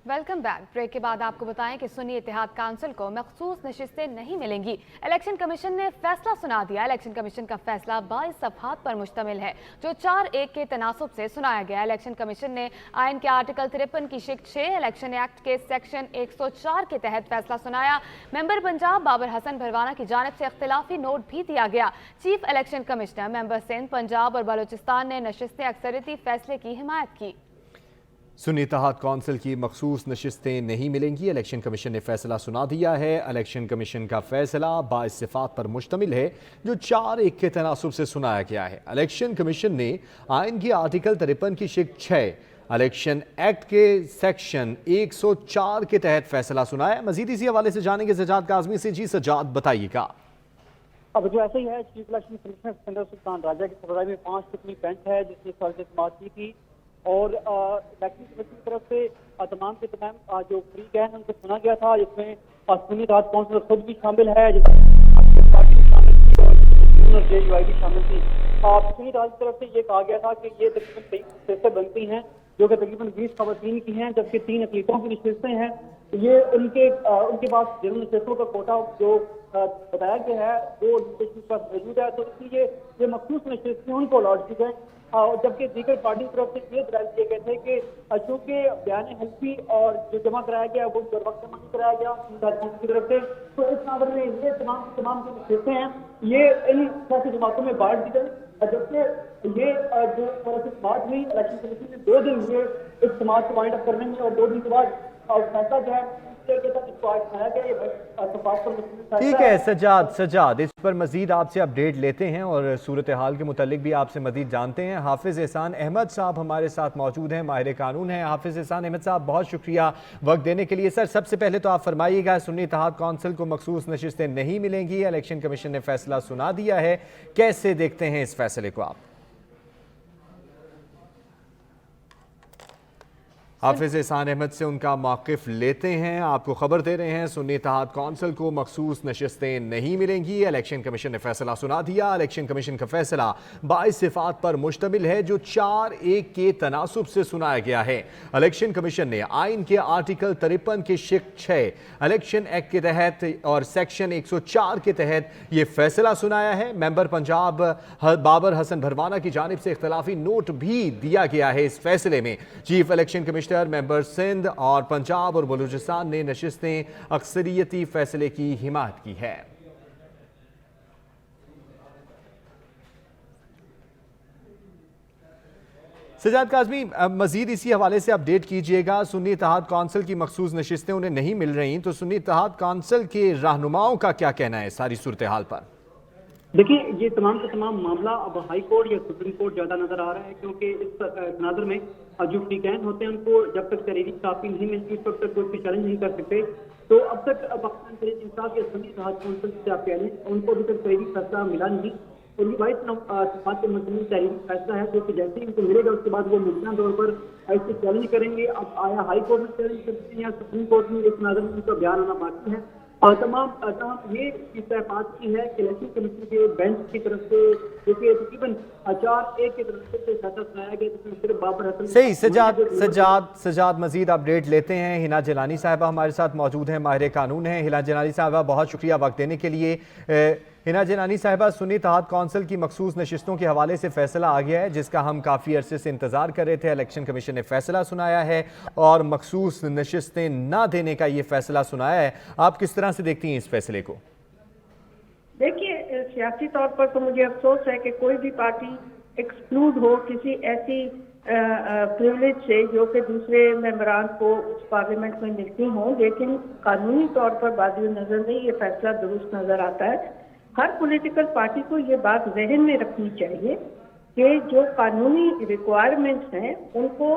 Welcome back. Break के बाद आपको बताएं कि सुन्नी इत्तेहाद काउंसिल को मखसूस नशिस्तें नहीं मिलेंगी। इलेक्शन कमीशन ने फैसला सुना दिया। इलेक्शन कमीशन का फैसला 22 सफ़हात पर मुश्तमिल है जो 4-1 के तनासुब से सुनाया गया। इलेक्शन कमीशन ने आइन के आर्टिकल 53 की शिक 6 इलेक्शन एक्ट के सेक्शन 104 के तहत फैसला सुनाया। मेंबर पंजाब बाबर हसन भरवाना की जानिब से इख्तिलाफी नोट भी दिया गया। Chief election commissioner member Sindh, Punjab और बलूचिस्तान ने नशिस्तें अक्सरियती फैसले की हिमायत की। सुन्नी इत्तेहाद कौंसिल की मखसूस नशिस्तें नहीं मिलेंगी। इलेक्शन कमीशन ने फैसला सुना दिया है। इलेक्शन कमीशन का फैसला 22 सिफात पर मुश्तमिल है जो 4-1 के तनासुब से सुनाया गया है। इलेक्शन कमीशन ने आइन की आर्टिकल 53 की शिक 6 इलेक्शन एक्ट के सेक्शन 104 के तहत फैसला सुनाया। मजीद इसी हवाले से जानेंगे सजाद काज़मी से। जी सजाद, बताइएगा। अब जो ऐसा ही है, chief election commissioner Sikandar Sultan Raja की सरबराही में 5 रुकनी बेंच है जिसने फर्ज समाअत की थी और इलेक्शन कमीशन की तरफ से तमाम के तमाम जो फ्री गए हैं उनको सुना गया था, जिसमें सुन्नी इत्तेहाद कौंसिल खुद भी शामिल है, जिसमें पार्टी भी शामिल थी और JUI भी शामिल थी। सुन्नी इत्तेहाद की तरफ से ये कहा गया था कि ये तकरीबन 23 नशिस्तें बनती हैं जो कि तकरीबन 20 खवातीन की हैं, जबकि 3 अकलीतों की नशिस्तें हैं। ये उनके पास जनरल नशिस्तों का कोटा जो बताया गया है वो उनके पास मौजूद है, तो इसलिए ये मखसूस नशिस्तें उनको अलॉट की गए। जबकि दीगर पार्टी की तरफ से ये दलाइल दिए गए थे कि चूंकि बयान हल्फी और जो जमा कराया गया वो बर वक्त जमा नहीं कराया गया की तरफ से, तो इस नादर में ये तमाम जो नशिस्तें हैं ये इन सियासी जमातों में बांट दी गई। जबकि ये जो बात हुई, इलेक्शन कमीशन ने 2 दिन हुए इस समाज को वाइंड अप करने में और 2 दिन के बाद फैसला जो है ठीक है सजाद, इस पर मजीद आपसे अपडेट लेते हैं और सूरत हाल के मुतालिक भी आपसे मजीद जानते हैं। हाफिज एहसान अहमद साहब हमारे साथ मौजूद हैं, माहिर कानून हैं। हाफिज एहसान अहमद साहब, बहुत शुक्रिया वक्त देने के लिए। सर, सबसे पहले तो आप फरमाइएगा, सुन्नी इत्तेहाद कौंसिल को मखसूस नशिस्तें नहीं मिलेंगी, इलेक्शन कमीशन ने फैसला सुना दिया है, कैसे देखते हैं इस फैसले को आप? हाफिज एहसान अहमद से उनका मौक़िफ़ लेते हैं। आपको खबर दे रहे हैं, सुन्नी इत्तेहाद कौंसिल को मखसूस नशिस्तें नहीं मिलेंगी। इलेक्शन कमीशन ने फैसला सुना दिया। इलेक्शन कमीशन का फैसला 22 सिफात पर मुश्तमिल है जो 4-1 के तनासुब से सुनाया गया है। इलेक्शन कमीशन ने आइन के आर्टिकल 53 के शिक 6 इलेक्शन एक्ट के तहत और सेक्शन 104 के तहत ये फैसला सुनाया है। मेंबर पंजाब बाबर हसन भरवाना की जानिब से इख्तिलाफी नोट भी दिया गया है। इस फैसले में chief election commission member Sindh और पंजाब और बलूचिस्तान ने नशिस्तें अक्सरियती फैसले की हिमायत की है। सजाद काज़मी, मजीद इसी हवाले से अपडेट कीजिएगा। सुन्नी इत्तेहाद कौंसिल की मखसूस नशिस्तें उन्हें नहीं मिल रही, तो सुन्नी इत्तेहाद कौंसिल के रहनुमाओं का क्या कहना है सारी सूरत हाल पर? देखिए, ये तमाम का तमाम मामला अब हाई कोर्ट या सुप्रीम कोर्ट ज्यादा नजर आ रहा है, क्योंकि इस नादर में जो फ्री कैन होते हैं उनको जब तक तहरीरी काफी नहीं मिलती उस वक्त तक कोई चैलेंज नहीं कर सकते। तो अब तक पाकिस्तान तहरीक इंसाफ या सुन्नी इत्तेहाद कौंसिल से आप कह लें, उनको अभी तक तहरीरी फैसला मिला नहीं और ये 22 सिफात के मजमून तहरीरी फैसला है जो कि जैसे ही उनको मिलेगा उसके बाद वो मुमकिन तौर पर ऐसे चैलेंज करेंगे। अब आया हाई कोर्ट में चैलेंज करते हैं या सुप्रीम कोर्ट में, इस नादर में उनका बयान आना बाकी है। और तमाम ये बात की है कि इलेक्शन कमीशन के बेंच की तरफ से जो कि तकरीबन 4-1 की तरफ से फैसला सुनाया गया जिसमें सिर्फ बाबर हसन। सही सजाद मजीद अपडेट लेते हैं। हिना जिलानी साहिबा हमारे साथ मौजूद हैं, माहिर कानून हैं। हिना जिलानी साहिबा, बहुत शुक्रिया वक्त देने के लिए। हिना जिलानी साहिबा, सुन्नी इत्तेहाद कौंसिल की मखसूस नशिस्तों के हवाले से फैसला आ गया है जिसका हम काफ़ी अरसे से इंतज़ार कर रहे थे। इलेक्शन कमीशन ने फैसला सुनाया है और मखसूस नशिस्तें ना देने का ये फैसला सुनाया है। आप किस तरह से देखती हैं इस फैसले को? देखिए, सियासी तौर पर तो मुझे अफसोस है कि कोई भी पार्टी एक्सक्लूड हो किसी ऐसी प्रिविलेज से जो कि दूसरे मेंबरान को उस पार्लियामेंट में मिलती हों, लेकिन कानूनी तौर पर बादी नजर नहीं ये फैसला दुरुस्त नजर आता है। हर पॉलिटिकल पार्टी को ये बात जहन में रखनी चाहिए कि जो कानूनी रिक्वायरमेंट्स हैं उनको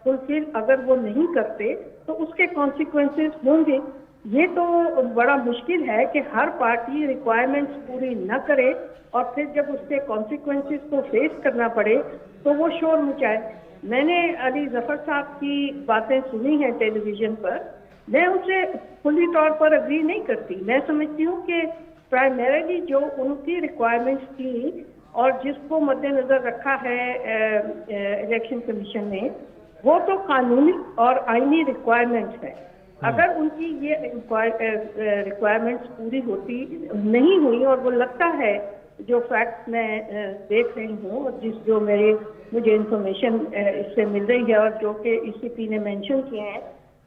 फुलफिल अगर वो नहीं करते तो उसके कॉन्सिक्वेंसेस होंगे। ये तो बड़ा मुश्किल है कि हर पार्टी रिक्वायरमेंट्स पूरी न करे और फिर जब उसके कॉन्सिक्वेंसेस को फेस करना पड़े तो वो शोर मचाए। मैंने अली जफर साहब की बातें सुनी हैं टेलीविजन पर, मैं उनसे खुली तौर पर अग्री नहीं करती। मैं समझती हूँ कि प्राइमरीली जो उनकी रिक्वायरमेंट्स थी और जिसको मद्देनजर रखा है इलेक्शन कमीशन ने, وہ تو قانونی اور آئینی ریکوائرمنٹس ہیں. اگر ان کی یہ ریکوائرمنٹس پوری ہوتی نہیں ہوئی اور وہ لگتا ہے جو فیکٹس میں دیکھ رہی ہوں اور جو مجھے انفارمیشن اس سے مل رہی ہے اور جو کہ ای سی پی نے مینشن کیے ہیں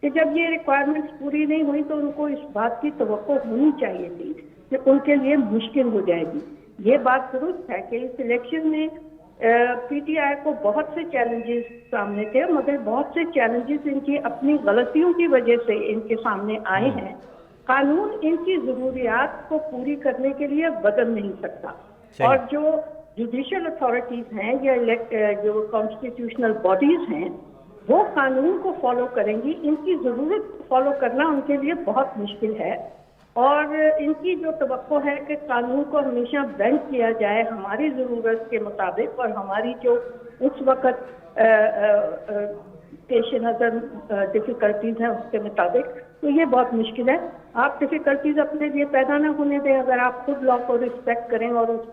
کہ جب یہ ریکوائرمنٹس پوری نہیں ہوئی تو ان کو اس بات کی توقع ہونی چاہیے تھی کہ ان کے لیے مشکل ہو جائے گی. یہ بات درست ہے کہ اس الیکشن میں پی ٹی آئی کو بہت سے چیلنجز سامنے تھے مگر بہت سے چیلنجز ان کی اپنی غلطیوں کی وجہ سے ان کے سامنے آئے ہیں. قانون ان کی ضروریات کو پوری کرنے کے لیے بدل نہیں سکتا اور جو جوڈیشل اتھارٹیز ہیں یا جو کانسٹیٹیوشنل باڈیز ہیں وہ قانون کو فالو کریں گی. ان کی ضرورت کو فالو کرنا ان کے لیے بہت مشکل ہے اور ان کی جو توقع ہے کہ قانون کو ہمیشہ بینڈ کیا جائے ہماری ضرورت کے مطابق اور ہماری جو اس وقت پیش نظر ڈفیکلٹیز ہیں اس کے مطابق تو یہ بہت مشکل ہے. آپ ڈفیکلٹیز اپنے لیے پیدا نہ ہونے دیں. اگر آپ خود لا کو رسپیکٹ کریں اور اس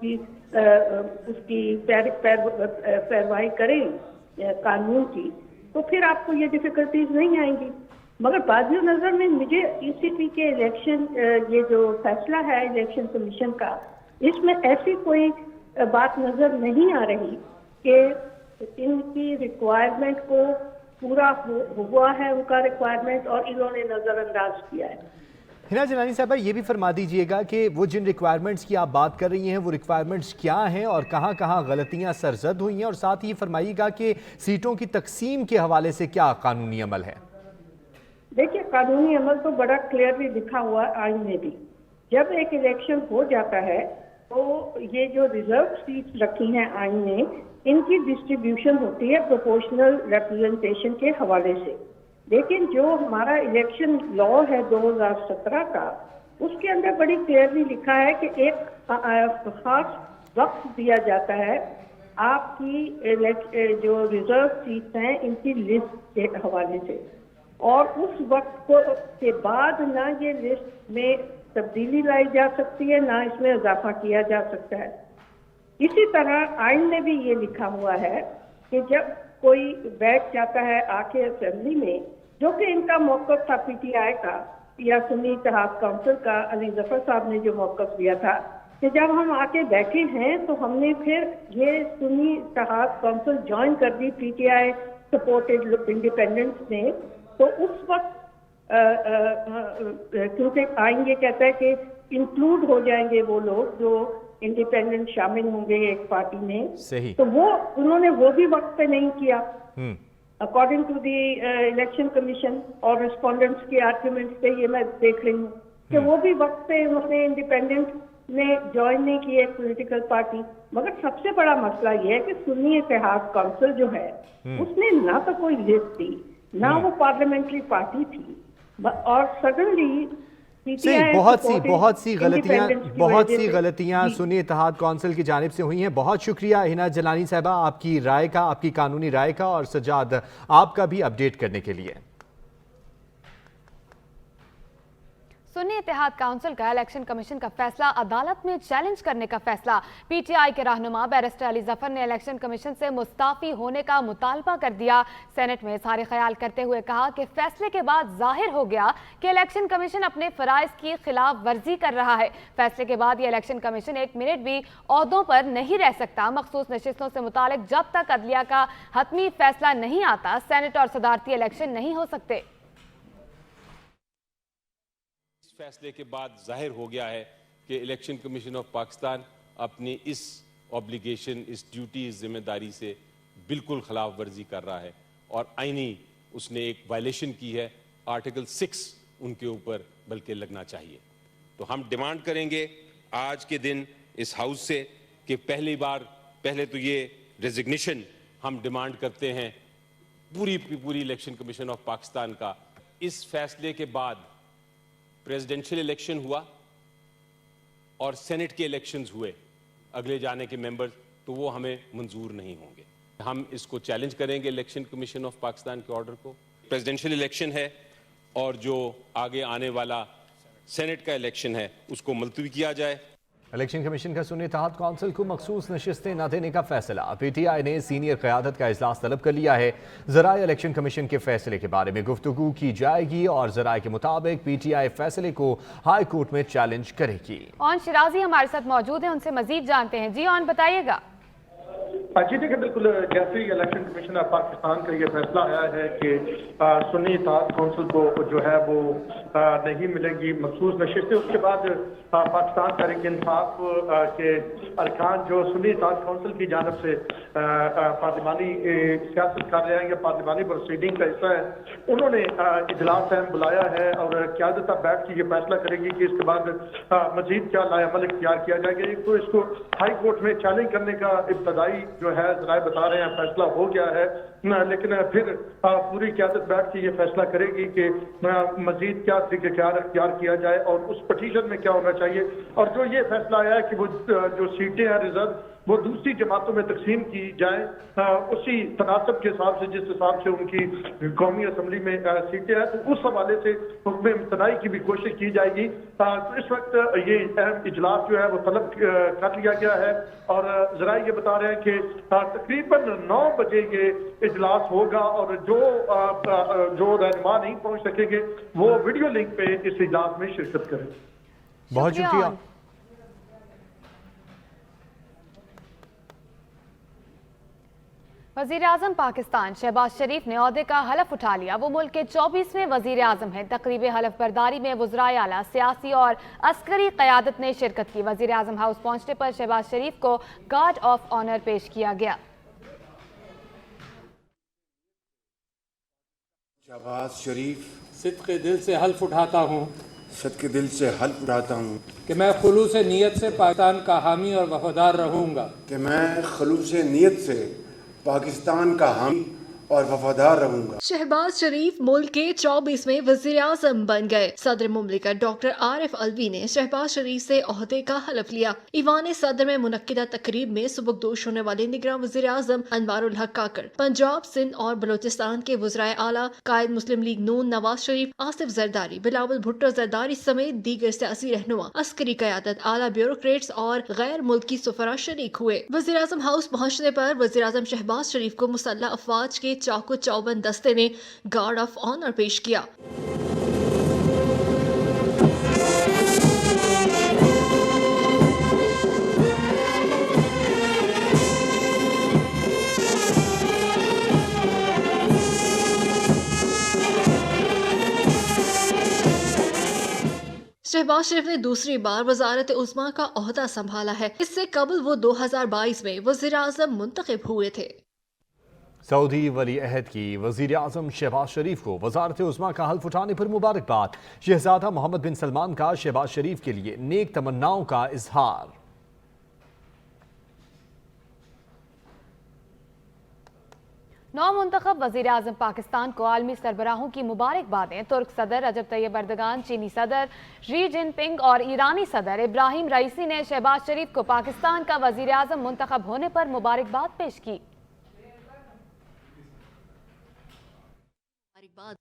کی پیروائی کریں قانون کی تو پھر آپ کو یہ ڈفیکلٹیز نہیں آئیں گی. مگر بعض نظر میں مجھے ای سی پی کے الیکشن یہ جو فیصلہ ہے الیکشن کمیشن کا اس میں ایسی کوئی بات نظر نہیں آ رہی کہ ان کی ریکوائرمنٹ کو پورا ہوا ہے ان کا ریکوائرمنٹ اور انہوں نے نظر انداز کیا ہے. ہنا جیلانی صاحبہ یہ بھی فرما دیجئے گا کہ وہ جن ریکوائرمنٹس کی آپ بات کر رہی ہیں وہ ریکوائرمنٹس کیا ہیں اور کہاں کہاں غلطیاں سرزد ہوئی ہیں اور ساتھ ہی فرمائیے گا کہ سیٹوں کی تقسیم کے حوالے سے کیا قانونی عمل ہے. دیکھیے قانونی عمل تو بڑا کلیئرلی لکھا ہوا ہے آئین میں بھی. جب ایک الیکشن ہو جاتا ہے تو یہ جو ریزرو سیٹس رکھی ہیں آئین میں ان کی ڈسٹریبیوشن ہوتی ہے پروپورشنل ریپرزنٹیشن کے حوالے سے. لیکن جو ہمارا الیکشن لا ہے 2017 کا اس کے اندر بڑی کلیئرلی لکھا ہے کہ ایک خاص وقت دیا جاتا ہے آپ کی جو ریزرو سیٹس ہیں ان کی لسٹ کے حوالے سے اور اس وقت کے بعد نہ یہ لسٹ میں تبدیلی لائی جا سکتی ہے نہ اس میں اضافہ کیا جا سکتا ہے. اسی طرح آئین میں بھی یہ لکھا ہوا ہے کہ جب کوئی بیٹھ جاتا ہے آ کے اسمبلی میں جو کہ ان کا موقف تھا پی ٹی آئی کا یا سنی اتحاد کونسل کا علی ظفر صاحب نے جو موقف لیا تھا کہ جب ہم آ کے بیٹھے ہیں تو ہم نے پھر یہ سنی اتحاد کونسل جوائن کر دی P T I supported independents نے. تو اس وقت کیونکہ آئین یہ کہتا ہے کہ انکلوڈ ہو جائیں گے وہ لوگ جو انڈیپینڈنٹ شامل ہوں گے ایک پارٹی میں صحیح. تو انہوں نے وہ بھی وقت پہ نہیں کیا according to the election commission اور ریسپونڈنٹس کے آرگیومنٹس پہ یہ میں دیکھ رہی ہوں کہ وہ بھی وقت پہ انہوں نے انڈیپینڈنٹ نے جوائن نہیں کی ایک پولیٹیکل پارٹی. مگر سب سے بڑا مسئلہ یہ ہے کہ سنی اتحاد کونسل جو ہے اس نے نہ تو کوئی لسٹ تھی نہ وہ پارلیمنٹری پارٹی تھی اور سڈنلی بہت سی غلطیاں سنی اتحاد کونسل کی جانب سے ہوئی ہیں. بہت شکریہ ہنا جیلانی صاحبہ آپ کی رائے کا آپ کی قانونی رائے کا اور سجاد آپ کا بھی اپڈیٹ کرنے کے لیے. سنی اتحاد کونسل کا الیکشن کمیشن کا فیصلہ عدالت میں چیلنج کرنے کا فیصلہ. پی ٹی آئی کے رہنما بیرسٹر علی ظفر نے الیکشن کمیشن سے مستعفی ہونے کا مطالبہ کر دیا. سینٹ میں اظہار خیال کرتے ہوئے کہا کہ فیصلے کے بعد ظاہر ہو گیا کہ الیکشن کمیشن اپنے فرائض کی خلاف ورزی کر رہا ہے. فیصلے کے بعد یہ الیکشن کمیشن ایک منٹ بھی عہدوں پر نہیں رہ سکتا. مخصوص نشستوں سے متعلق جب تک عدلیہ کا حتمی فیصلہ نہیں آتا سینٹ اور صدارتی الیکشن نہیں ہو سکتے. فیصلے کے بعد ظاہر ہو گیا ہے کہ الیکشن کمیشن آف پاکستان اپنی اس اوبلیگیشن اس ڈیوٹی اس ذمہ داری سے بالکل خلاف ورزی کر رہا ہے اور آئینی اس نے ایک وائلیشن کی ہے. آرٹیکل 6 ان کے اوپر بلکہ لگنا چاہیے. تو ہم ڈیمانڈ کریں گے آج کے دن اس ہاؤس سے کہ پہلے تو یہ ریزگنیشن ہم ڈیمانڈ کرتے ہیں پوری الیکشن کمیشن آف پاکستان کا. اس فیصلے کے بعد پریزیڈنشل الیکشن ہوا اور سینٹ کے الیکشنز ہوئے اگلے جانے کے ممبرز تو وہ ہمیں منظور نہیں ہوں گے. ہم اس کو چیلنج کریں گے الیکشن کمیشن آف پاکستان کے آرڈر کو. پریزیڈنشل الیکشن ہے اور جو آگے آنے والا سینٹ کا الیکشن ہے اس کو ملتوی کیا جائے. इलेक्शन कमीशन का सुन्नी इत्तेहाद कौंसिल को मखसूस नशिस्तें न देने का फैसला। PTI ने सीनियर क़यादत का इजलास तलब कर लिया है। ज़राए इलेक्शन कमीशन के फैसले के बारे में गुफ्तगू की जाएगी और ज़राए के मुताबिक PTI फैसले को हाई कोर्ट में चैलेंज करेगी। ऑन शिराजी हमारे साथ मौजूद हैं, उनसे मजीद जानते हैं। जी ऑन, बताइएगा। जी देखिए, बिल्कुल जैसे ही इलेक्शन कमीशन ऑफ पाकिस्तान का ये फैसला आया है कि सुन्नी इत्तेहाद कौंसिल को जो है वो नहीं मिलेंगी मखसूस नशिस्तें, उसके बाद पाकिस्तान तहरीक इंसाफ के अरकान जो सुन्नी इत्तेहाद कौंसिल की जानब से पार्लिमानी सियासत कर रहे हैं या पार्लिमानी प्रोसीडिंग का हिस्सा है, उन्होंने इजलास अहम बुलाया है और क़यादत बैठ के ये फैसला करेगी कि इसके बाद मजीद क्या लाएअमल इख्तियार किया जाएगा। एक तो इसको हाई कोर्ट में चैलेंज करने का इब्तदाई जो है ज़राए बता रहे हैं फैसला हो गया है, लेकिन फिर पूरी क़यादत बैठ के ये फैसला करेगी कि मजीद क्या तरीक़ेकार इख्तियार किया जाए और उस पटिशन में क्या होना चाहिए। और जो ये फैसला आया है कि वो जो सीटें हैं रिजर्व वो दूसरी जमातों में तकसीम की जाए उसी तनासब के हिसाब से जिस हिसाब से उनकी कौमी असम्बली में सीटें हैं, तो उस हवाले से हुक्म इम्तनाई की भी कोशिश की जाएगी। तो इस वक्त ये अहम इजलास जो है वो तलब कर लिया गया है और ज़रा ये बता रहे हैं कि तकरीबन 9 बजे ये इजलास होगा और जो रहनुमा नहीं पहुंच सकेंगे वो वीडियो लिंक पे इस इजलास में शिरकत करें। बहुत शुक्रिया। वज़ीर आज़म पाकिस्तान शहबाज शरीफ ने ओहदे का हलफ उठा लिया। वो मुल्क के 24वें वज़ीर आज़म हैं। तकरीब हलफ बरदारी में वज़राए आला, सियासी और अस्करी क़यादत ने शिरकत की। वज़ीर आज़म हाउस पहुंचने पर शहबाज शरीफ को गार्ड ऑफ ऑनर पेश किया गया। शहबाज शरीफ सिद्क़े दिल से हल्फ उठाता हूँ सदके दिल से हल्फ उठाता हूँ कि मैं खुलूस नीयत से पाकिस्तान का हामी और वफादार रहूँगा कि मैं खलूस नीयत से पाकिस्तान का हामी और वफादार रहूंगा। शहबाज शरीफ मुल्क के 24वें वज़ीर आज़म बन गए। सदर मुमलिकत डॉक्टर आरिफ अलवी ने शहबाज शरीफ से ओहदे का हलफ लिया। ईवान सदर में मुनक्किदा तकरीब में सुबकदोश होने वाले निगरान वज़ीर आज़म अनवारुल हक काकर, पंजाब, सिंध और बलोचिस्तान के वज़राए आला, कायद मुस्लिम लीग नून नवाज शरीफ, आसिफ जरदारी, बिलावल भुट्टो जरदारी समेत दीगर सियासी रहनुमा, अस्करी क़यादत, आला ब्यूरोक्रेट्स और गैर मुल्की सफरा शरीक हुए। वज़ीर आज़म हाउस पहुँचने पर वज़ीर आज़म शहबाज शरीफ को मुसल्लह अफवाज के चाकू चौबंद दस्ते ने गार्ड ऑफ ऑनर पेश किया। शहबाज शरीफ ने दूसरी बार वजारत उस्मा का ओहदा संभाला है। इससे कबल वो 2022 में वज़ीर आज़म मुंतखब हुए थे। सऊदी वली अहद की वज़ीर आज़म शहबाज शरीफ को वज़ारत उज़्मा का हल्फ उठाने पर मुबारकबाद। शहज़ादा मोहम्मद बिन सलमान का शहबाज शरीफ के लिए नेक तमन्नाओं का इजहार। नौ मुंतखब वज़ीर आज़म पाकिस्तान को आलमी सरबराहों की मुबारकबादें। तुर्क सदर रजब तैयब एर्दोगान, चीनी सदर शी जिनपिंग और ईरानी सदर इब्राहिम रईसी ने शहबाज शरीफ को पाकिस्तान का वज़ीर आज़म मुंतखब होने पर मुबारकबाद पेश की।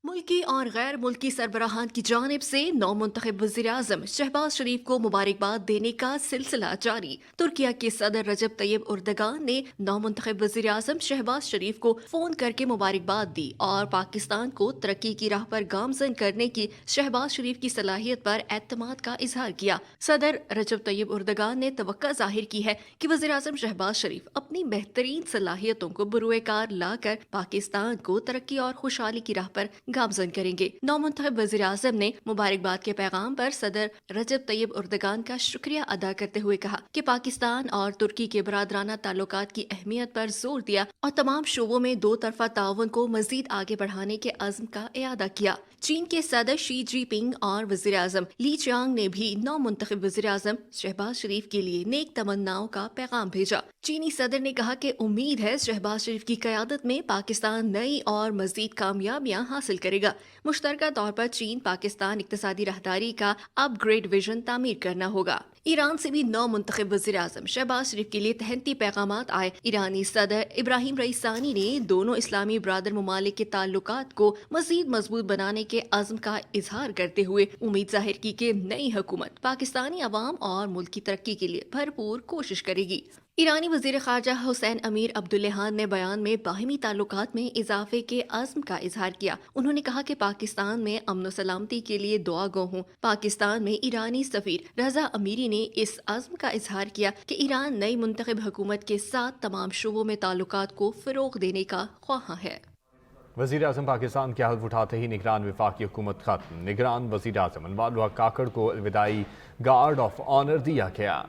मुल्की और गैर मुल्की सरबराहान की जानिब से नौ मुंतखब वज़ीर आज़म शहबाज शरीफ को मुबारकबाद देने का सिलसिला जारी। तुर्किया के सदर रजब तैयब एर्दोगान ने नौ मुंतखब वज़ीर आज़म शहबाज शरीफ को फोन करके मुबारकबाद दी और पाकिस्तान को तरक्की की राह पर गामजन करने की शहबाज शरीफ की सलाहियत पर एतमाद का इजहार किया। सदर रजब तैयब एर्दोगान ने तवक्का जाहिर की है कि वज़ीर आज़म शहबाज शरीफ अपनी बेहतरीन सलाहियतों को बुरुएकार लाकर पाकिस्तान को तरक्की और खुशहाली की राह पर गामजन करेंगे। नौ मुंतखब वज़ीर आज़म ने मुबारकबाद के पैगाम पर सदर रजब तैयब एर्दोगान का शुक्रिया अदा करते हुए कहा कि पाकिस्तान और तुर्की के बरादराना ताल्लुकात की अहमियत पर जोर दिया और तमाम शोबों में दो तरफा ताउन को मजीद आगे बढ़ाने के अज़्म का इयादा किया। चीन के सदर शी जिनपिंग और वज़ीर आज़म ली चियांग ने भी नौ मुंतखब वज़ीर आज़म शहबाज शरीफ के लिए नेक तमन्नाओं का पैगाम भेजा। चीनी सदर ने कहा कि उम्मीद है शहबाज शरीफ की क़यादत में पाकिस्तान नई और मजीद कामयाबियां हासिल करेगा। मुश्तरका तौर पर चीन पाकिस्तान इक्तिसादी राहदारी का अपग्रेड विजन तामीर करना होगा। ईरान से भी 9 मुंतखब वज़ीर-ए-आज़म शहबाज शरीफ के लिए तहनीती पैगामात आए। ईरानी सदर इब्राहिम रईसानी ने दोनों इस्लामी ब्रादर ममालिक के ताल्लुकात को मज़ीद मजबूत बनाने के अज़्म का इजहार करते हुए उम्मीद जाहिर की कि नई हुकूमत पाकिस्तानी अवाम और मुल्क की तरक्की के लिए भरपूर कोशिश करेगी। ईरानी वज़ीर ख़ारजा हुसैन अमीर अब्दुल्लेहान ने बयान में बाहिमी ताल्लुकात में इजाफे के अज़्म का इजहार किया। उन्होंने कहा कि पाकिस्तान में अमन सलामती के लिए दुआ गो हूँ। पाकिस्तान में ईरानी सफ़ीर रज़ा अमीरी ने इस अज़्म का इजहार किया कि ईरान नई मुंतखब हुकूमत के साथ तमाम शोबों में ताल्लुकात को फ़रोग़ देने का ख्वाहां है। वज़ीर आज़म पाकिस्तान के हल्फ उठाते ही निगरान वफाकी हुकूमत खत्म। निगरान वज़ीर आज़म अनवारुल हक काकड़ को अलविदाई गार्ड ऑफ ऑनर दिया गया।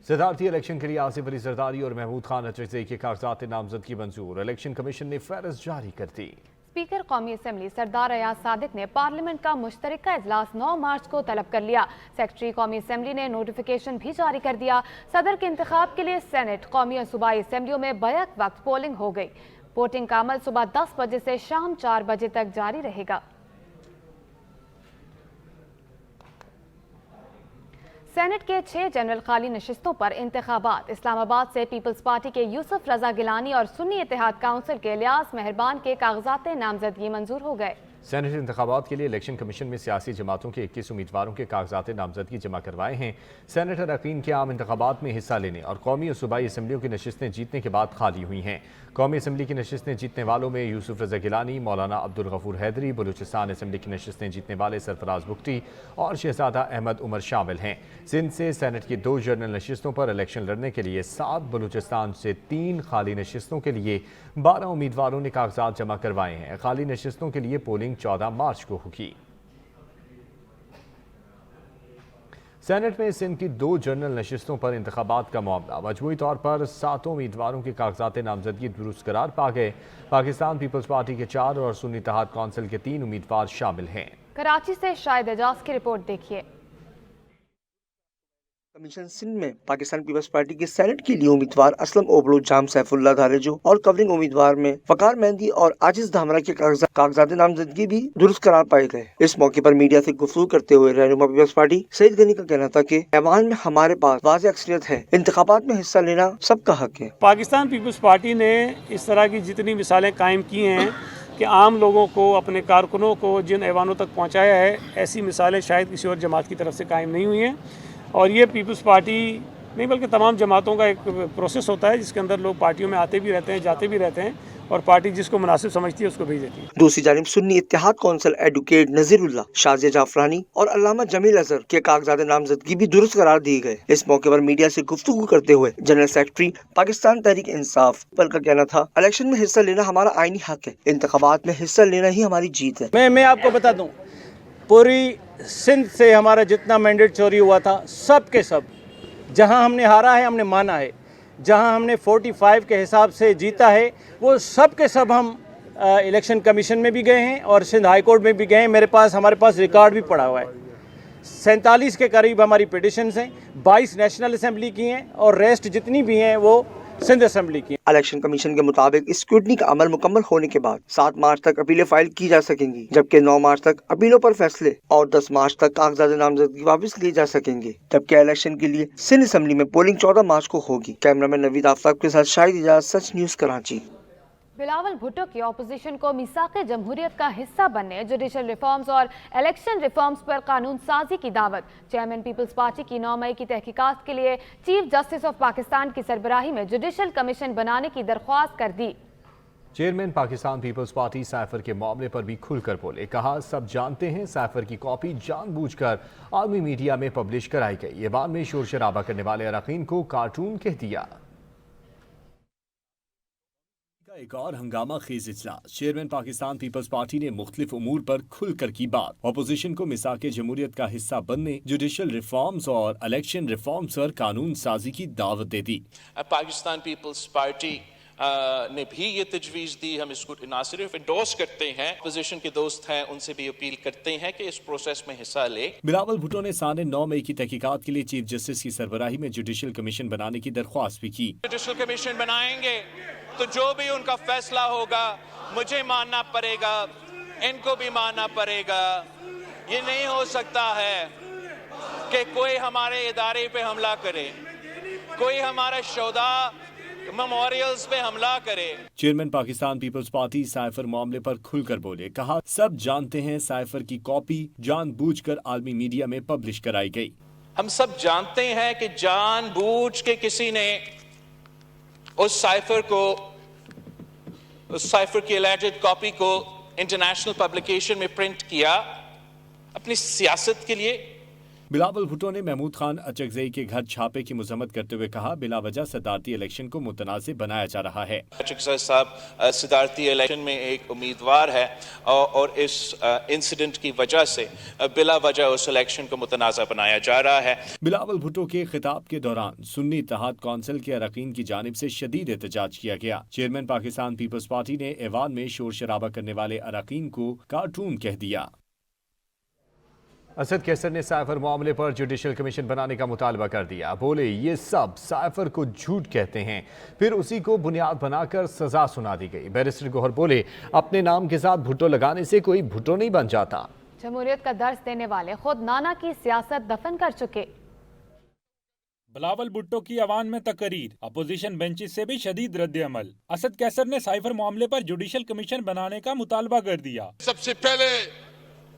सदारती इलेक्शन के लिए आसिफ अली जरदारी और महमूद खान अचरजई के कागजात नामजदगी मंजूर। इलेक्शन कमीशन ने फहरिस्त जारी कर दी। स्पीकर कौमी असम्बली सरदार अयाज सादिक ने पार्लियामेंट का मुश्तरका इजलास 9 मार्च को तलब कर लिया। सेक्रेटरी कौमी असम्बली ने नोटिफिकेशन भी जारी कर दिया। सदर के इंतखाब के लिए सेनेट, कौमी और सूबाई असम्बलियों में बैक वक्त पोलिंग हो गई। वोटिंग का अमल सुबह 10 बजे से शाम 4 बजे तक जारी रहेगा। सेनेट के 6 जनरल खाली नशिस्तों पर इंतखाबात। इस्लामाबाद से पीपल्स पार्टी के यूसुफ रजा गिलानी और सुन्नी इत्तेहाद काउंसिल के इलियास मेहरबान के कागजात नामजदगी मंजूर हो गए। सेनेट इंतखाबात के लिए इलेक्शन कमीशन में सियासी जमातों के 21 उम्मीदवारों के कागजात नामजदगी जमा करवाए हैं। सेनेटर अरकान के आम इंतखाबात में हिस्सा लेने और कौमी और सूबाई असम्बलियों की नशिस्तें जीतने के बाद खाली हुई हैं। कौमी असम्बली की नशिस्तें जीतने वालों में यूसुफ रजा गिलानी, मौलाना अब्दुल गफूर हैदरी, बलूचिस्तान असम्बली की नशिस्तें जीतने वाले सरफराज बुख्ती और शहजादा अहमद उमर शामिल हैं। सिंध से सेनेट की 2 जनरल नशिस्तों पर इलेक्शन लड़ने के लिए 7, बलूचिस्तान से 3 खाली नशिस्तों के लिए 12 उम्मीदवारों ने कागजात जमा करवाए हैं। खाली नशिस्तों के लिए पोलिंग 14 मार्च को होगी। सेनेट में सिंध की 2 जनरल नशिस्तों पर इंतखाबात का मामला। मजमूई तौर पर 7 उम्मीदवारों के कागजात नामजदगी दुरुस्त करार पा गए। पाकिस्तान पीपल्स पार्टी के 4 और सुन्नी इत्तेहाद काउंसिल के 3 उम्मीदवार शामिल हैं। कराची से शाहिद एजाज की रिपोर्ट देखिए। कमीशन सिंध में पाकिस्तान पीपल्स पार्टी के सेनेट के लिए उम्मीदवार असलम ओबलो, जाम सैफुल्लाह धारेजो और कवरिंग उम्मीदवार में फकार मेहंदी और आजिज धामरा के कागजात नामजदगी भी दुरुस्त करार पाए गए। इस मौके पर मीडिया से गुफ्तगू करते हुए रहनुमा पीपल्स पार्टी सईद गनी का कहना था कि ऐवान में हमारे पास वाज़ेह अक्सरियत है, इंतखाबात में हिस्सा लेना सबका हक है। पाकिस्तान पीपल्स पार्टी ने इस तरह की जितनी मिसालें कायम की हैं कि आम लोगों को, अपने कारकुनों को जिन ऐवानों तक पहुँचाया है, ऐसी मिसालें शायद किसी और जमात की तरफ से कायम नहीं हुई हैं। और ये पीपल्स पार्टी नहीं बल्कि तमाम जमातों का एक प्रोसेस होता है जिसके अंदर लोग पार्टियों में आते भी रहते हैं, जाते भी रहते हैं और पार्टी जिसको मुनासिब समझती है उसको भेज देती है। दूसरी जानिब सुन्नी इत्तेहाद काउंसिल एडवोकेट नज़ीरुल्लाह, शाज़िया जाफरानी और अल्लामा जमील अजहर के कागजात नामजदगी भी दुरुस्त करार दिए गए। इस मौके पर मीडिया से गुफ्तगू करते हुए जनरल सेक्रेटरी पाकिस्तान तहरीक इंसाफ पल का कहना था, इलेक्शन में हिस्सा लेना हमारा आईनी हक है, इंतखाबात में हिस्सा लेना ही हमारी जीत है। मैं आपको बता दूं, पूरी सिंध से हमारा जितना मैंडेट चोरी हुआ था, सब के सब जहां हमने हारा है हमने माना है, जहां हमने 45 के हिसाब से जीता है वो सब के सब हम इलेक्शन कमीशन में भी गए हैं और सिंध हाई कोर्ट में भी गए हैं। हमारे पास रिकॉर्ड भी पड़ा हुआ है। 47 के करीब हमारी पिटिशंस हैं, 22 नेशनल असम्बली की हैं और रेस्ट जितनी भी हैं वो सिंध असम्बली की। इलेक्शन कमीशन के मुताबिक स्क्रूटनी का अमल मुकम्मल होने के बाद 7 मार्च तक अपीलें फाइल की जा सकेंगी, जबकि 9 मार्च तक अपीलों पर फैसले और 10 मार्च तक कागजात नामजदगी वापस लिए जा सकेंगे। जबकि इलेक्शन के लिए सिंध असम्बली में पोलिंग 14 मार्च को होगी। कैमरामैन नवीद आफ्ताब के साथ शाहिद एजाज, सच न्यूज़ कराची। बिलावल भुट्टो की अपोजिशन को मिसाक़े जमहूरियत का हिस्सा बनने, जुडिशल रिफॉर्म्स और इलेक्शन रिफॉर्म्स पर कानून साजी की दावत। चेयरमैन पीपल्स पार्टी की 9 मई की तहकीकात के लिए चीफ जस्टिस ऑफ पाकिस्तान की सरबराही में जुडिशल कमीशन बनाने की दरख्वास्त कर दी। Chairman Pakistan peoples party cipher के मामले पर भी खुलकर बोले। कहा, सब जानते हैं साइफर की कॉपी जानबूझकर आलमी मीडिया में पब्लिश कराई गई। ईवान में शोर शराबा करने वाले अरकान को कार्टून कह दिया। एक और हंगामा खेज इजलास। चेयरमैन पाकिस्तान पीपल्स पार्टी ने मुख्तलिफ उमूर पर खुलकर की बात। अपोजिशन को मिसाक जमहूरियत का हिस्सा बनने, जुडिशल रिफॉर्म्स और इलेक्शन रिफॉर्म्स पर कानून साजी की दावत दे दी। पाकिस्तान पीपल्स पार्टी ने भी ये तजवीज़ दी, हम इसको ना सिर्फ इंडोर्स करते हैं, अपोजिशन के दोस्त हैं उनसे भी अपील करते हैं कि इस प्रोसेस में हिस्सा ले। बिलावल भुट्टो ने साने 9 मई की तहकीकात के लिए चीफ जस्टिस की सरबराही में जुडिशल कमीशन बनाने की दरख्वास्त भी की। जुडिशल कमीशन बनाएंगे तो जो भी उनका फैसला होगा मुझे मानना पड़ेगा, इनको भी मानना पड़ेगा। ये नहीं हो सकता है कि कोई हमारे इदारे पे हमला करे, कोई हमारा शोधा मेमोरियल्स पे हमला करे। Chairman Pakistan peoples party cipher मामले पर खुलकर बोले, कहा सब जानते हैं साइफर की कॉपी जानबूझकर आलमी मीडिया में पब्लिश कराई गई। हम सब जानते हैं कि जानबूझ के किसी ने उस साइफर की एलिजेड कॉपी को इंटरनेशनल पब्लिकेशन में प्रिंट किया अपनी सियासत के लिए। बिलावल भुट्टो ने महमूद खान अचकजई के घर छापे की मजम्मत करते हुए कहा, बिला वजह सदारती इलेक्शन को मुतनाज़िब बनाया जा रहा है। अचकजई साहब सदारती इलेक्शन में एक उम्मीदवार है और इस इंसिडेंट की वजह से बिला वजह उस इलेक्शन को मुतनाज़ा बनाया जा रहा है। बिलावल भुट्टो के खिताब के दौरान सुन्नी इत्तेहाद कौंसिल के अरकान की जानिब से शदीद एहतजाज किया गया। चेयरमैन पाकिस्तान पीपल्स पार्टी ने ऐवान में शोर शराबा करने वाले अरकान को कार्टून कह दिया। असद कैसर ने साइफर मामले पर जुडिशल कमीशन बनाने का मुतालबा कर दिया। बोले, ये सब साइफर को झूठ कहते हैं, फिर उसी को बुनियाद बनाकर सजा सुना दी गई। बैरिस्टर गौहर बोले, अपने नाम के साथ भुट्टो लगाने से कोई भुट्टो नहीं बन जाता। जमहूरियत का दर्ज देने वाले खुद नाना की सियासत दफन कर चुके। बिलावल भुट्टो की अवान में तकरीर, अपोजिशन बेंचेस से भी शदीद रद्द अमल। असद कैसर ने साइफर मामले पर जुडिशल कमीशन बनाने का मुतालबा कर दिया। सबसे पहले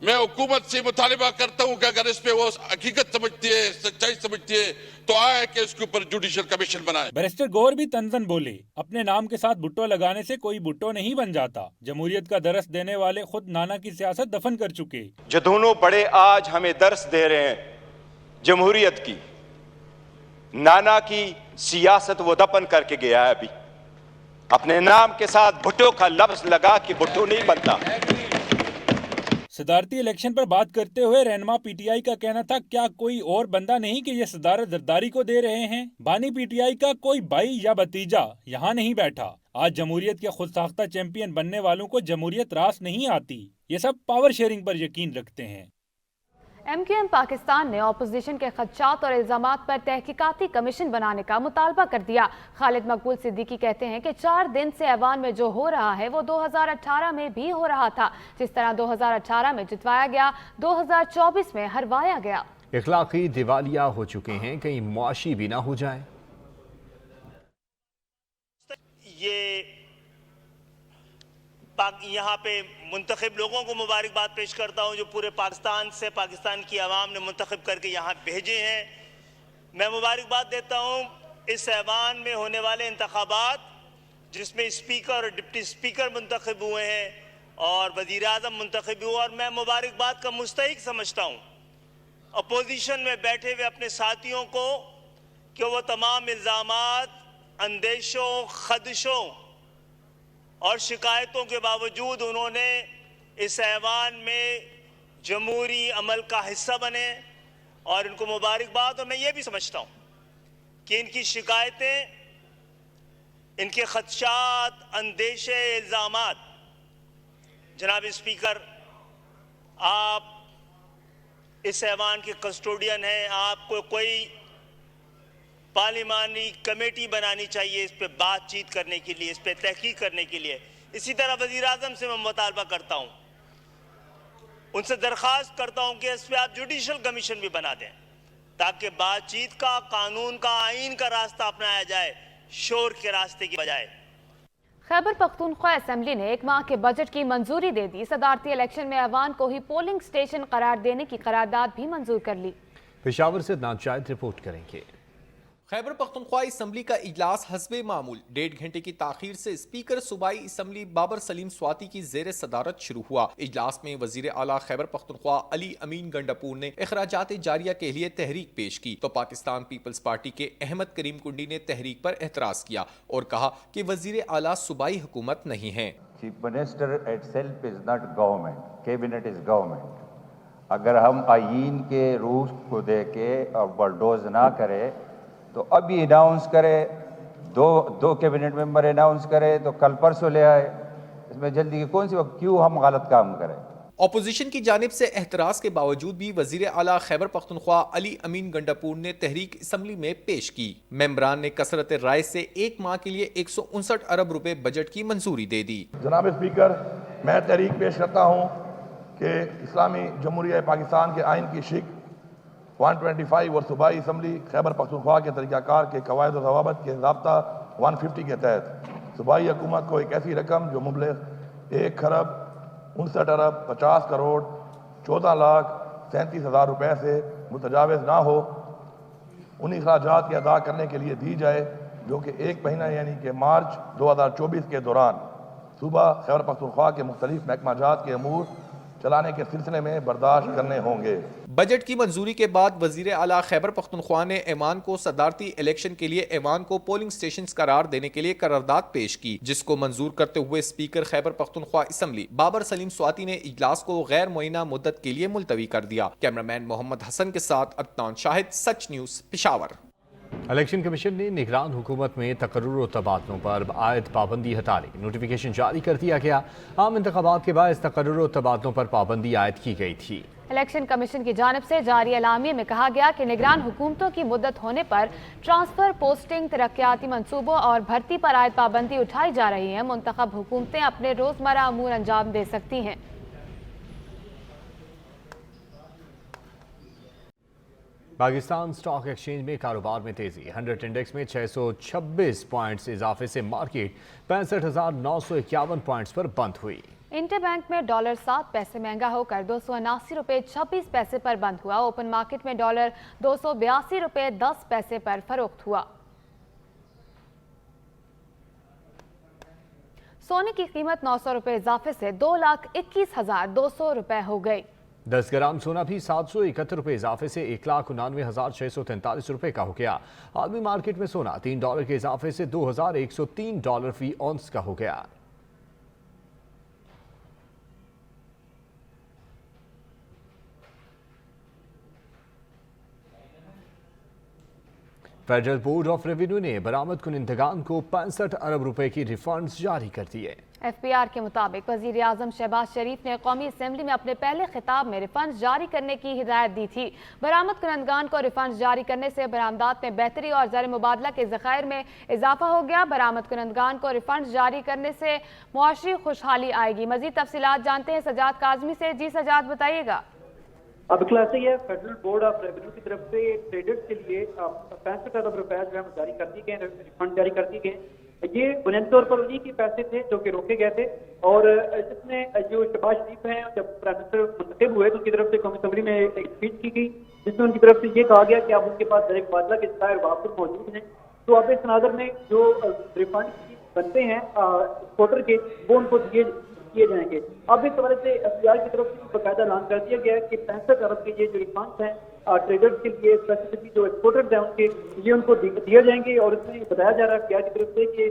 मैं हुकूमत से मुतालिबा करता हूँ कि अगर इस पे वो हकीकत समझती है, सच्चाई समझती है, तो आए कि इसके ऊपर जुडिशल कमीशन बनाए। बैरिस्टर गौहर भी तंजन बोले, अपने नाम के साथ भुट्टो लगाने से कोई भुट्टो नहीं बन जाता। जमहूरियत का दरस देने वाले खुद नाना की सियासत दफन कर चुके। जो दोनों बड़े आज हमें दरस दे रहे हैं जमहूरियत की, नाना की सियासत वो दफन करके गया है। अभी अपने नाम के साथ भुट्टो का लफ्ज लगा कि भुट्टो नहीं बनता। सदारती इलेक्शन पर बात करते हुए रहनुमा पीटीआई का कहना था, क्या कोई और बंदा नहीं कि ये सदारत जरदारी को दे रहे हैं। बानी पीटीआई का कोई भाई या भतीजा यहाँ नहीं बैठा। आज जमहूरियत के खुद साख्ता चैंपियन बनने वालों को जमहूरियत रास नहीं आती। ये सब पावर शेयरिंग पर यकीन रखते हैं। MQM पाकिस्तान ने अपोजिशन के खदशात और इल्जामात पर तहकीकाती कमीशन बनाने का मुतालबा कर दिया। खालिद मकबूल सिद्दीकी कहते हैं कि 4 दिन से ऐवान में जो हो रहा है वो 2018 में भी हो रहा था। जिस तरह 2018 में जितवाया गया, 2024 में हरवाया गया। इखलाकी दिवालिया हो चुके हैं, कहीं मुआशी भी ना हो जाए। ये यहाँ पे मुंतखब लोगों को मुबारकबाद पेश करता हूँ जो पूरे पाकिस्तान से पाकिस्तान की आवाम ने मुंतखब करके यहाँ भेजे हैं। मैं मुबारकबाद देता हूँ इस ऐवान में होने वाले इंतखाबात जिसमें स्पीकर और डिप्टी स्पीकर मुंतखब हुए हैं और वज़ीर आज़म मुंतखब हुआ, और मैं मुबारकबाद का मुस्तहिक समझता हूँ अपोजिशन में बैठे हुए अपने साथियों को कि वो तमाम इल्ज़ामात, अंदेशों, खदशों और शिकायतों के बावजूद उन्होंने इस ऐवान में जमहूरी अमल का हिस्सा बने, और इनको मुबारकबाद। और मैं ये भी समझता हूँ कि इनकी शिकायतें, इनके खदशात, अंदेशे, इल्ज़ामात, जनाब स्पीकर आप इस ऐवान के कस्टोडियन हैं, आपको कोई पार्लिमानी कमेटी बनानी चाहिए इस पे बातचीत करने के लिए, इस पे तहकीक करने के लिए। इसी तरह वज़ीर आज़म से मैं मुतालबा करता हूँ, उनसे दरख्वास्त करता हूँ कि इस पे आप जुडिशल कमीशन भी बना दें ताकि बातचीत का, कानून का, आइन का रास्ता अपनाया जाए, शोर के रास्ते की बजाय। खैबर पख्तूनख्वा असेंबली ने 1 माह के बजट की मंजूरी दे दी। सदारती इलेक्शन में ऐवान को ही पोलिंग स्टेशन करार देने की करारदाद भी मंजूर कर ली। पेशावर से नाजायद रिपोर्ट करेंगे। خیبر پختونخوا اسمبلی کا اجلاس حسب معمول 1.5 گھنٹے کی تاخیر سے اسپیکر صوبائی اسمبلی بابر سلیم سواتی کی زیر صدارت شروع ہوا۔ اجلاس میں وزیر اعلیٰ خیبر پختونخوا علی امین گنڈاپور نے اخراجات جاریہ کے لیے تحریک پیش کی تو پاکستان پیپلز پارٹی کے احمد کریم کنڈی نے تحریک پر اعتراض کیا اور کہا کہ وزیر اعلیٰ صوبائی حکومت نہیں ہیں۔ Chief minister itself is not government, cabinet is government۔ اگر ہم آئین کے رولز کو دے کے اور بلڈوز نہ کرے تو ابھی اناؤنس کرے، دو کیبنٹ ممبر اناؤنس کرے تو کل پرسوں لے آئے، اس میں جلدی کی کون سی وقت، کیوں ہم غلط کام کریں؟ اپوزیشن کی جانب سے احتراز کے باوجود بھی وزیر اعلیٰ خیبر پختونخوا علی امین گنڈاپور نے تحریک اسمبلی میں پیش کی۔ ممبران نے کثرت رائے سے 1 ماہ کے لیے 159 ارب روپے بجٹ کی منظوری دے دی۔ جناب اسپیکر، میں تحریک پیش کرتا ہوں کہ اسلامی جمہوریہ پاکستان کے آئین کی شق 125 اور صوبائی اسمبلی خیبر پختونخوا کے طریقہ کار کے قواعد و ضوابط کے ضابطہ 150 کے تحت صوبائی حکومت کو ایک ایسی رقم جو مبلغ 1 ارب 59 ارب 50 کروڑ 14 لاکھ 37,000 روپے سے متجاوز نہ ہو ان اخراجات کے ادا کرنے کے لیے دی جائے، جو کہ 1 مہینہ یعنی کہ مارچ 2024 کے دوران صوبہ خیبر پختونخوا کے مختلف محکمہ جات کے امور چلانے کے سلسلے میں برداشت کرنے ہوں گے۔ بجٹ کی منظوری کے بعد وزیر اعلیٰ خیبر پختونخوا نے ایوان کو صدارتی الیکشن کے لیے ایوان کو پولنگ سٹیشنز قرار دینے کے لیے قرارداد پیش کی، جس کو منظور کرتے ہوئے اسپیکر خیبر پختونخوا اسمبلی بابر سلیم سواتی نے اجلاس کو غیر معینہ مدت کے لیے ملتوی کر دیا۔ کیمرامین محمد حسن کے ساتھ عدنان شاہد، سچ نیوز، پشاور۔ الیکشن کمیشن نے نگران حکومت میں تقرر و تبادلوں پر عائد پابندی ہٹا لی۔ نوٹیفیکیشن جاری کر دیا گیا۔ عام انتخابات کے باعث تقرر و تبادلوں پر پابندی عائد کی گئی تھی۔ الیکشن کمیشن کی جانب سے جاری اعلامیے میں کہا گیا کہ نگران حکومتوں کی مدت ہونے پر ٹرانسفر، پوسٹنگ، ترقیاتی منصوبوں اور بھرتی پر عائد پابندی اٹھائی جا رہی ہے۔ منتخب حکومتیں اپنے روزمرہ امور انجام دے سکتی ہیں۔ پاکستان سٹاک ایکسچینج میں کاروبار میں تیزی، 100 انڈیکس میں 626 پوائنٹس اضافے سے مارکیٹ 65,951 پوائنٹس پر بند ہوئی۔ انٹر بینک میں ڈالر 7 پیسے مہنگا ہو کر 279 روپے 26 پیسے پر بند ہوا۔ اوپن مارکیٹ میں ڈالر 282 روپے 10 پیسے پر فروخت ہوا۔ سونے کی قیمت 900 روپے اضافے سے 2,21,200 روپے ہو گئی۔ 10 گرام سونا بھی 771 روپے اضافے سے 1,99,643 روپے کا ہو گیا۔ عالمی مارکیٹ میں سونا $3 کے اضافے سے $2,103 فی اونس کا ہو گیا۔ فیڈرل بورڈ آف ریونیو نے برآمد کنندگان کو 65 ارب روپے کی ریفنڈز جاری کر دیے۔ ایف پی آر کے مطابق وزیر اعظم شہباز شریف نے قومی اسمبلی میں اپنے پہلے خطاب میں ریفنڈز جاری کرنے کی ہدایت دی تھی۔ برآمد کنندگان کو ریفنڈز جاری کرنے سے برآمدات میں بہتری اور زر مبادلہ کے ذخائر میں اضافہ ہو گیا۔ برآمد کنندگان کو ریفنڈز جاری کرنے سے معاشی خوشحالی آئے گی۔ مزید تفصیلات جانتے ہیں سجاد کاظمی سے۔ جی سجاد، بتائیے گا۔ اب کلاس یہ فیڈرل بورڈ آف ریونیو کی طرف سے ٹریڈرز کے لیے 65 ارب روپے جو ہے جاری کر دی گئے، ریفنڈ جاری کر دی گئے۔ یہ بنیادی طور پر انہی کے پیسے تھے جو کہ روکے گئے تھے، اور جس میں جو شہباز شریف ہیں جب پرائم منسٹر منتخب ہوئے تو ان کی طرف سے قومی اسمبلی میں ایک اسپیچ کی گئی جس میں ان کی طرف سے یہ کہا گیا کہ اب ان کے پاس زر مبادلہ کے ذخائر وافر موجود ہیں، تو اب اس تناظر میں جو ریفنڈ بنتے ہیں ایکسپورٹر کے وہ ان کو کیے جائیں گے۔ اب اس حوالے سے ایف پی آر کی طرف سے باقاعدہ اعلان کر دیا گیا ہے کہ 65 ارب کے یہ جو ریفنڈس ہیں ٹریڈرز کے لیے اسپیسیفکلی جو ایکسپورٹرز ہیں ان کے یہ ان کو دیے جائیں گے، اور اس میں بتایا جا رہا ہے پی آر کی طرف سے کہ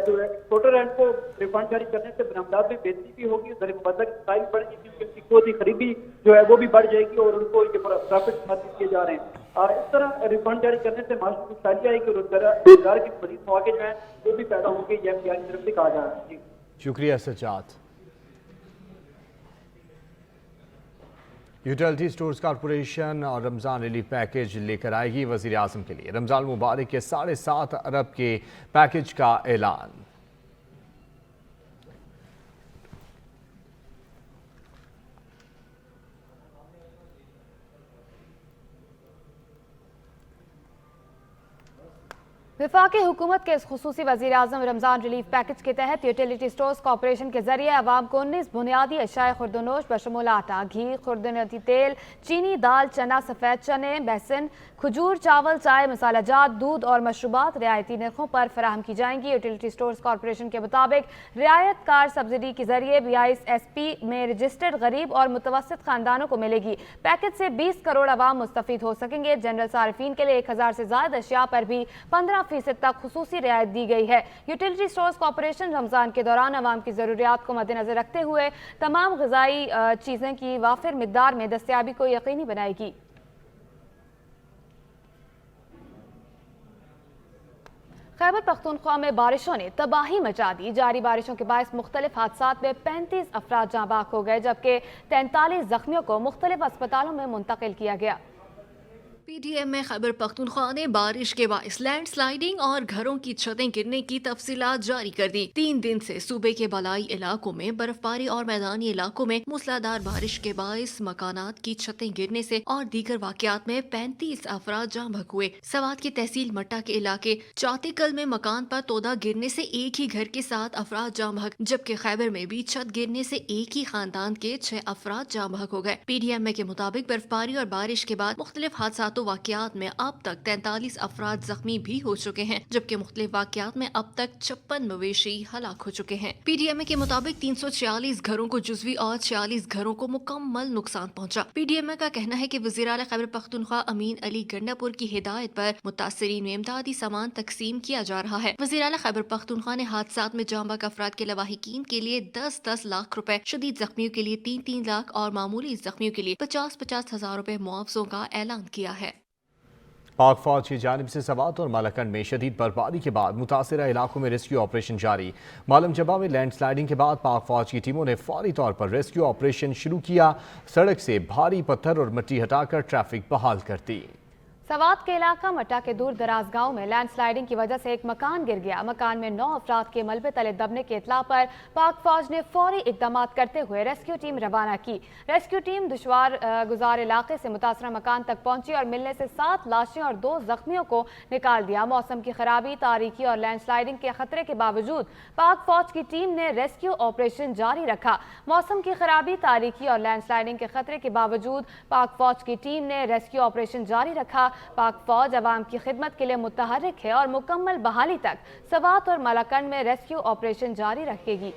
جو ایکسپورٹر ہیں ان کو ریفنڈ جاری کرنے سے برآمدات میں بہتری بھی ہوگی، زر مبادلہ کی سائز بڑھے گی، کیونکہ ان کی قوت خریدی جو ہے وہ بھی بڑھ جائے گی اور ان کو پرافٹ حاصل کیے جا رہے ہیں۔ اس طرح ریفنڈ جاری کرنے سے معاشی خوشحالی آئے گی، روزگار کے مزید مواقع جو ہیں وہ بھی پیدا ہوں گے، یہ پی آر کی طرف سے کہا جا رہا ہے۔ شکریہ سجاد۔ یوٹیلٹی سٹورز کارپوریشن اور رمضان ریلیف پیکیج لے کر آئے گی وزیر اعظم کے لیے۔ رمضان مبارک کے 7.5 ارب کے پیکیج کا اعلان۔ वफाकी हुकूमत के इस खुसूसी वज़ीर आज़म रमज़ान रिलीफ पैकेज के तहत यूटिलिटी स्टोर्स कॉर्पोरेशन के जरिए आवाम को 19 बुनियादी अशाए खुर्दनोश बशमूल आटा, घी, खुर्दनती तेल, चीनी, दाल, चना, सफ़ेद चने, बेसन, खजूर, चावल, चाय, मसालाजात, दूध और मशरूबात रियायती नरखों पर फराहम की जाएंगी। यूटिलिटी स्टोर्स कॉर्पोरेशन के मुताबिक रियायत कार सब्सिडी के जरिए 22 SP में रजिस्टर्ड गरीब और मुतवसत खानदानों को मिलेगी। पैकेज से 20 करोड़ आवाम मुस्तफीद हो सकेंगे। जनरल सारिफीन के लिए 1000 से ज्यादा अशिया पर भी 15% तक खुसूसी रियायत दी गई है। यूटिलिटी स्टोर्स कॉर्पोरेशन रमजान के दौरान आवाम की जरूरियात को मद्देनजर रखते हुए तमाम ग़िज़ाई चीज़ें की वाफिर मिकदार में दस्तयाबी को यकीनी बनाएगी। खैबर पख्तूनख्वा में बारिशों ने तबाही मचा दी। जारी बारिशों के बायस मुख्तलिफ हादसात में 35 अफराद जाँ बाक हो गए, जबकि 43 जख्मियों को मुख्तलिफ अस्पतालों में मुंतकिल किया गया। PDM में खैबर पख्तूनख्वा ने बारिश के बायस लैंड स्लाइडिंग और घरों की छतें गिरने की तफसीलात जारी कर दी। 3 दिन से सूबे के बलाई इलाकों में बर्फबारी और मैदानी इलाकों में मूसलाधार बारिश के बायस मकानात की छतें गिरने से और दीगर वाकयात में 35 अफराद जाँ बहक हुए। सवात की तहसील मट्टा के इलाके चातीकल में मकान पर तोदा गिरने से एक ही घर के 7 अफराद जाँ बहक, जबकि खैबर में भी छत गिरने से एक ही खानदान के 6 अफराद जाँ बहक हो गए। PDM के मुताबिक बर्फबारी और बारिश के बाद मुख्तलिफ हादसा वाकयात में अब तक 43 अफराद जख्मी भी हो चुके हैं, जबकि मुख्तलिफ वाकयात में अब तक 56 मवेशी हलाक हो चुके हैं। PDM के मुताबिक 346 घरों को जुज़वी और 46 घरों को मुकम्मल नुकसान पहुंचा। PDM का कहना है कि वज़ीर आला खैबर पख्तूनख्वा अमीन अली गंडापुर की हिदायत पर मुतासरीन में इमदादी सामान तकसीम किया जा रहा है। वज़ीर आला खैबर पख्तूनख्वा ने हादसात में जाँ बहक अफराद के लवाहिकीन के लिए 10-10 लाख रुपए, शदीद जख्मियों के लिए 3-3 लाख और मामूली जख्मियों के लिए 50-50 हजार रुपए मुआवजों का ऐलान किया है। पाक फौज की जानिब से सवात और मालाकंड में शदीद बर्फबारी के बाद मुतासरा इलाकों में रेस्क्यू ऑपरेशन जारी। मालम जबा में लैंड स्लाइडिंग के बाद पाक फौज की टीमों ने फौरी तौर पर रेस्क्यू ऑपरेशन शुरू किया। सड़क से भारी पत्थर और मिट्टी हटाकर ट्रैफिक बहाल कर दी। सवात के इलाका मट्टा के दूर दराज गांव में लैंड स्लाइडिंग की वजह से एक मकान गिर गया। मकान में 9 अफराद के मलबे तले दबने के इत्तला पर पाक फौज ने फौरी इकदाम करते हुए रेस्क्यू टीम रवाना की। रेस्क्यू टीम दुश्वार गुजार इलाके से मुतासरा मकान तक पहुंची और मिलने से 7 लाशें और 2 जख्मियों को निकाल दिया। मौसम की खराबी, तारीकी और लैंड स्लाइडिंग के खतरे के बावजूद पाक फौज की टीम ने रेस्क्यू ऑपरेशन जारी रखा। मौसम की खराबी, तारीकी और लैंड स्लाइडिंग के खतरे के बावजूद पाक फौज की टीम ने रेस्क्यू ऑपरेशन जारी रखा। पाक फौज अवाम की खिदमत के लिए मुतहर्रिक है और मुकम्मल बहाली तक सवात और मालाकंड में रेस्क्यू ऑपरेशन जारी रखेगी।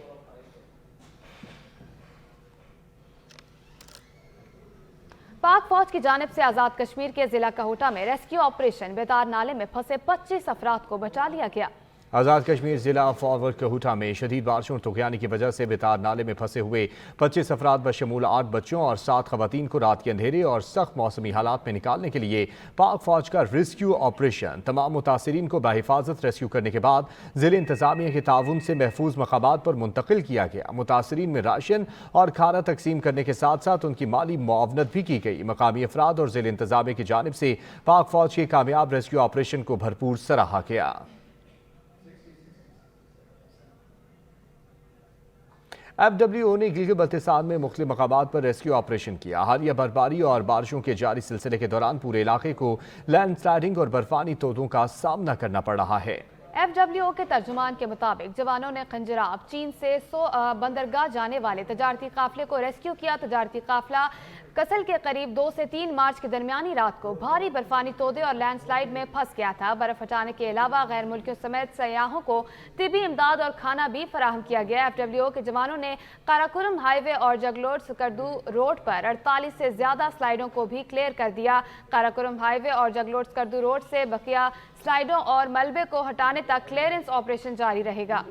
पाक फौज की जानिब से आज़ाद कश्मीर के जिला कहोटा में रेस्क्यू ऑपरेशन बेतार नाले में फंसे 25 अफराद को बचा लिया गया। आज़ाद कश्मीर जिला फॉरवर्ड कहोटा में शदीद बारिशों और तुगयानी की वजह से बेतार नाले में फंसे हुए 25 अफराद बशमूल 8 बच्चों और 7 खवातीन को रात के अंधेरे और सख्त मौसमी हालात में निकालने के लिए पाक फौज का रेस्क्यू ऑपरेशन तमाम मुतासरीन को बाहिफाजत रेस्क्यू करने के बाद ज़िले इंतजामिया के ताउन से महफूज मकामात पर मुंतकिल किया गया। मुतासरीन में राशन और खाना तकसीम करने के साथ साथ उनकी माली मुआवनत भी की गई। मकामी अफराद और ज़िले इंतजामिया की जानिब से पाक फौज के कामयाब रेस्क्यू ऑपरेशन को भरपूर सराहा गया। FWO ने गिलगित बल्तिस्तान में मुख्तलिफ मकामात पर रेस्क्यू ऑपरेशन किया। हालिया बर्फबारी और बारिशों के जारी सिलसिले के दौरान पूरे इलाके को लैंड स्लाइडिंग और बर्फानी तोदों का सामना करना पड़ रहा है। FWO के तर्जुमान के मुताबिक जवानों ने खंजराब चीन से बंदरगाह जाने वाले तजारती काफिले को रेस्क्यू किया। तजारती काफिला कसल के करीब 2 से 3 मार्च की दरमियानी रात को भारी बर्फानी तोदे और लैंडस्लाइड में फंस गया था। बर्फ हटाने के अलावा गैर मुल्कियों समेत सयाहों को तिबी इमदाद और खाना भी फराहम किया गया। FWO के जवानों ने काराकोरम हाईवे और जगलोड सकर्दू रोड पर 48 से ज्यादा स्लाइडों को भी क्लियर कर दिया। काराकोरम हाईवे और जगलोड सकर्दू रोड से बकिया स्लाइडों और मलबे को हटाने तक क्लियरेंस ऑपरेशन जारी रहेगा।